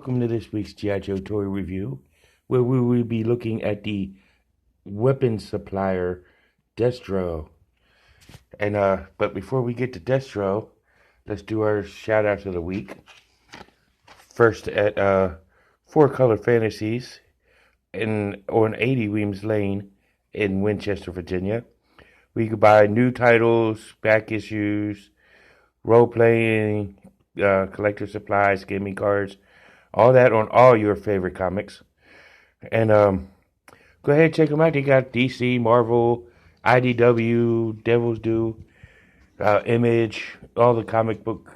Welcome to this week's G.I. Joe toy review, where we will be looking at the weapon supplier Destro. But before we get to Destro, let's do our shout outs of the week. First at Four Color Fantasies on 80 Weems Lane in Winchester, Virginia. We could buy new titles, back issues, role playing, collector supplies, gaming cards, all that on all your favorite comics. And go ahead and check them out. They got DC, Marvel, IDW, Devil's Due, Image, all the comic book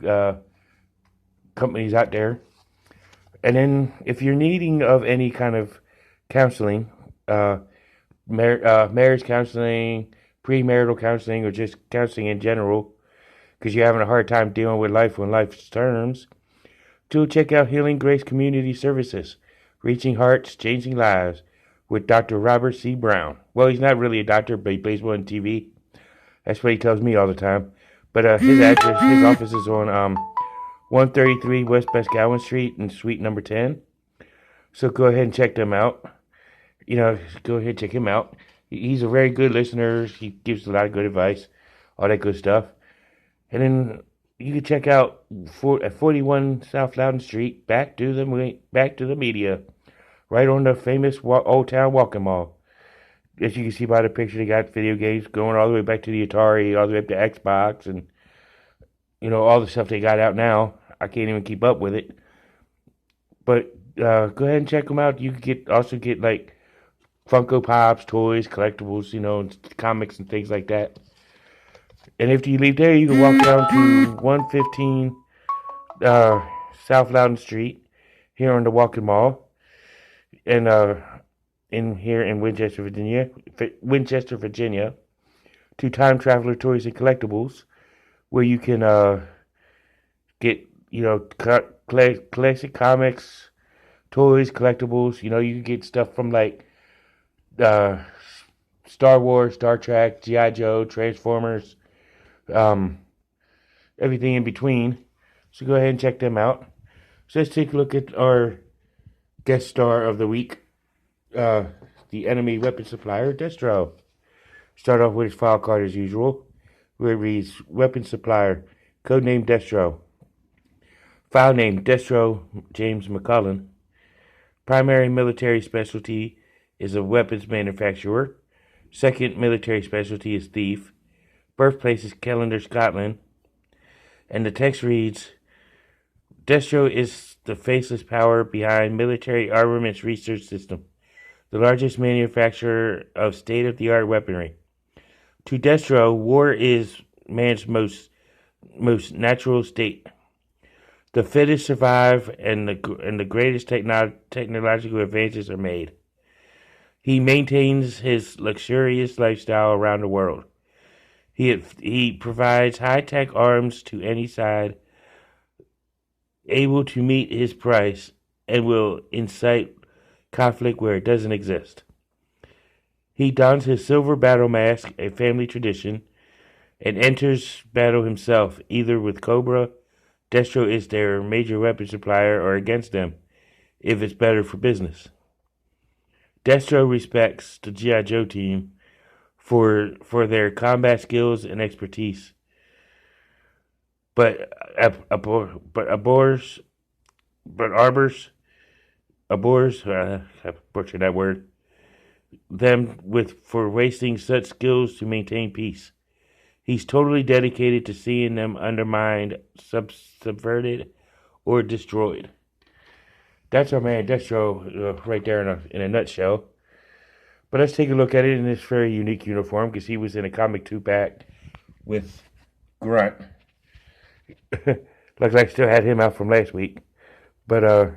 companies out there. And then if you're needing of any kind of counseling, marriage counseling, premarital counseling, or just counseling in general, because you're having a hard time dealing with life on life's terms, to check out Healing Grace Community Services, Reaching Hearts, Changing Lives, with Dr. Robert C. Brown. Well, he's not really a doctor, but he plays one on TV. That's what he tells me all the time. But his office is on 133 West Boscawen Street in Suite number 10. So go ahead and check them out. Go ahead and check him out. He's a very good listener. He gives a lot of good advice, all that good stuff. And then you can check out at 41 South Loudon Street, back to the media, right on the famous Old Town Walking Mall. As you can see by the picture, they got video games going all the way back to the Atari, all the way up to Xbox, and all the stuff they got out now. I can't even keep up with it. But go ahead and check them out. You can also get like Funko Pops, toys, collectibles, comics and things like that. And if you leave there, you can walk down to 115 South Loudon Street here on the Walking Mall, and in Winchester, Virginia, to Time Traveler Toys and Collectibles, where you can get classic comics, toys, collectibles. You can get stuff from like Star Wars, Star Trek, G.I. Joe, Transformers. Everything in between. So go ahead and check them out. So let's take a look at our guest star of the week, the enemy weapon supplier, Destro. Start off with his file card as usual, where it reads, Weapon Supplier, codename Destro. File name, Destro James McCullen. Primary military specialty is a weapons manufacturer. Second military specialty is thief. Birthplace is Callander, Scotland. And the text reads, Destro is the faceless power behind Military Armaments Research System, the largest manufacturer of state-of-the-art weaponry. To Destro, war is man's most natural state. The fittest survive, and the greatest technological advances are made. He maintains his luxurious lifestyle around the world. He provides high-tech arms to any side, able to meet his price, and will incite conflict where it doesn't exist. He dons his silver battle mask, a family tradition, and enters battle himself, either with Cobra, Destro is their major weapon supplier, or against them, if it's better for business. Destro respects the G.I. Joe team for their combat skills and expertise, but abhors, I butchered that word, them for wasting such skills to maintain peace. He's totally dedicated to seeing them undermined, subverted, or destroyed. That's our man Destro right there in a nutshell. But let's take a look at it in this very unique uniform, because he was in a comic 2-pack with Grunt. Looks like I still had him out from last week. But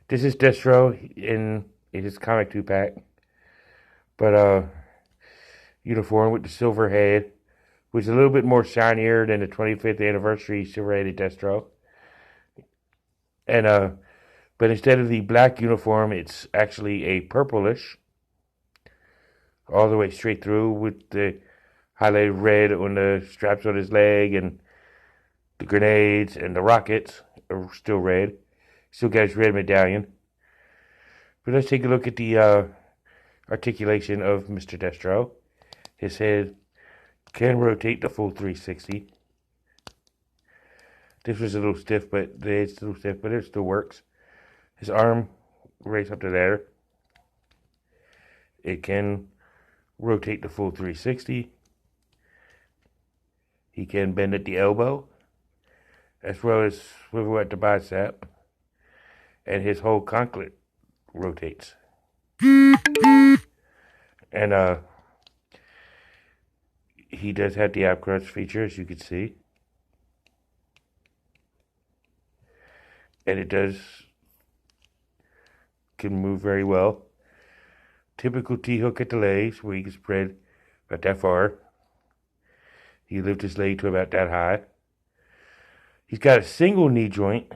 this is Destro in his comic 2-pack. But uniform with the silver head, which is a little bit more shinier than the 25th anniversary silver-headed Destro. And but instead of the black uniform, it's actually a purplish, all the way straight through, with the highlighted red on the straps on his leg, and the grenades and the rockets are still red. Still got his red medallion. But let's take a look at the articulation of Mr. Destro. His head can rotate the full 360. This was a little stiff, but it's a little stiff, but it still works. His arm raised up to there. It can rotate the full 360. He can bend at the elbow, as well as swivel at the bicep. And his whole conclet rotates. And he does have the ab crunch feature, as you can see. And it can move very well. Typical T-hook at the legs, where you can spread about that far. He lifts his leg to about that high. He's got a single knee joint,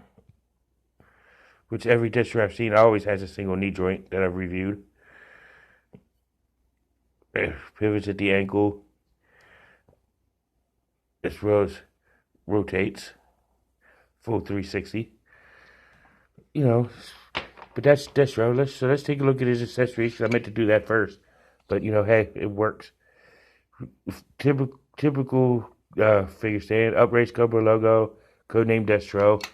which every Destro I've seen always has a single knee joint that I've reviewed. Pivots at the ankle, as well as rotates full 360. But that's Destro. Let's take a look at his accessories, because I meant to do that first. But hey, it works. Typical figure stand, upraised Cobra logo, codename Destro,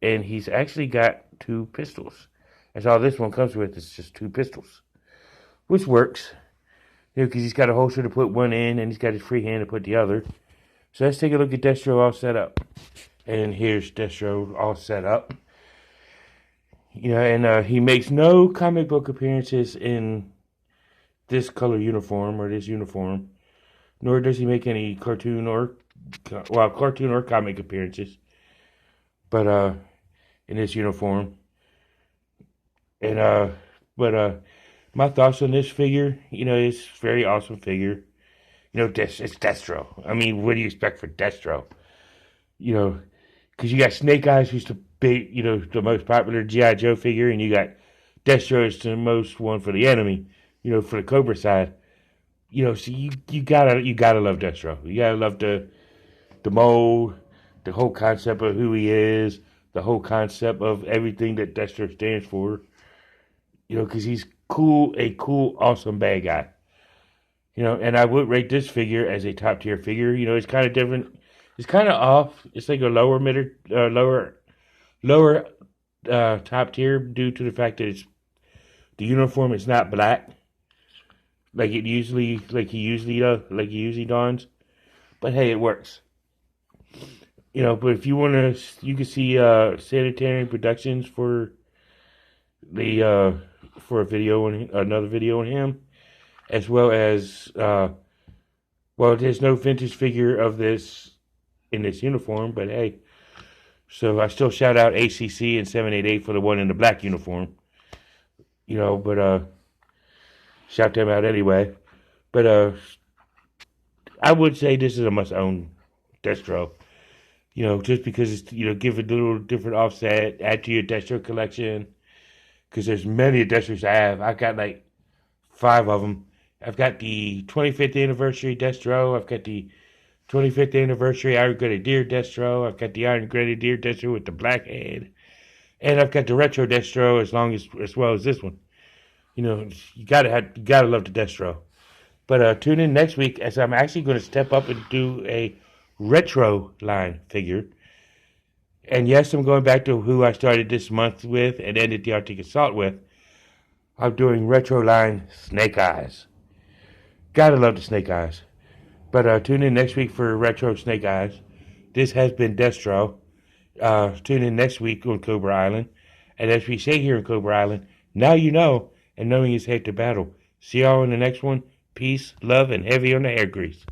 and he's actually got 2 pistols. That's all this one comes with. It's just 2 pistols, which works. Because he's got a holster to put one in, and he's got his free hand to put the other. So let's take a look at Destro all set up. And here's Destro all set up. And he makes no comic book appearances in this color uniform or this uniform, nor does he make any cartoon or comic appearances. But in this uniform, and my thoughts on this figure, it's a very awesome figure. It's Destro. I mean, what do you expect for Destro? Because you got Snake Eyes, who's the big, the most popular G.I. Joe figure, and you got Destro is the most one for the enemy, for the Cobra side. So you gotta love Destro. You gotta love the mold, the whole concept of who he is, the whole concept of everything that Destro stands for. Because he's a cool, awesome bad guy. And I would rate this figure as a top tier figure. It's kind of different. It's kind of off. It's like a lower top tier due to the fact that the uniform is not black like he usually dons. But hey, it works. But if you want to, you can see Sanitarian Productions for the for another video on him, as well as there's no vintage figure of this in this uniform, but hey, so I still shout out ACC and 788 for the one in the black uniform, but shout them out anyway. But I would say this is a must-own Destro. Just because it's, give it a little different offset, add to your Destro collection. Because there's many Destros I have. I've got like 5 of them. I've got the 25th anniversary Destro. I've got the 25th anniversary Iron Grenadier Destro. I've got the Iron Grenadier Destro with the black head. And I've got the retro Destro as well as this one. You gotta love the Destro. But tune in next week, as I'm actually going to step up and do a retro line figure. And yes, I'm going back to who I started this month with and ended the Arctic Assault with. I'm doing retro line Snake Eyes. Gotta love the Snake Eyes. But tune in next week for retro Snake Eyes. This has been Destro. Tune in next week on Cobra Island. And as we say here in Cobra Island, now you know, and knowing is half the battle. See y'all in the next one. Peace, love, and heavy on the hair grease.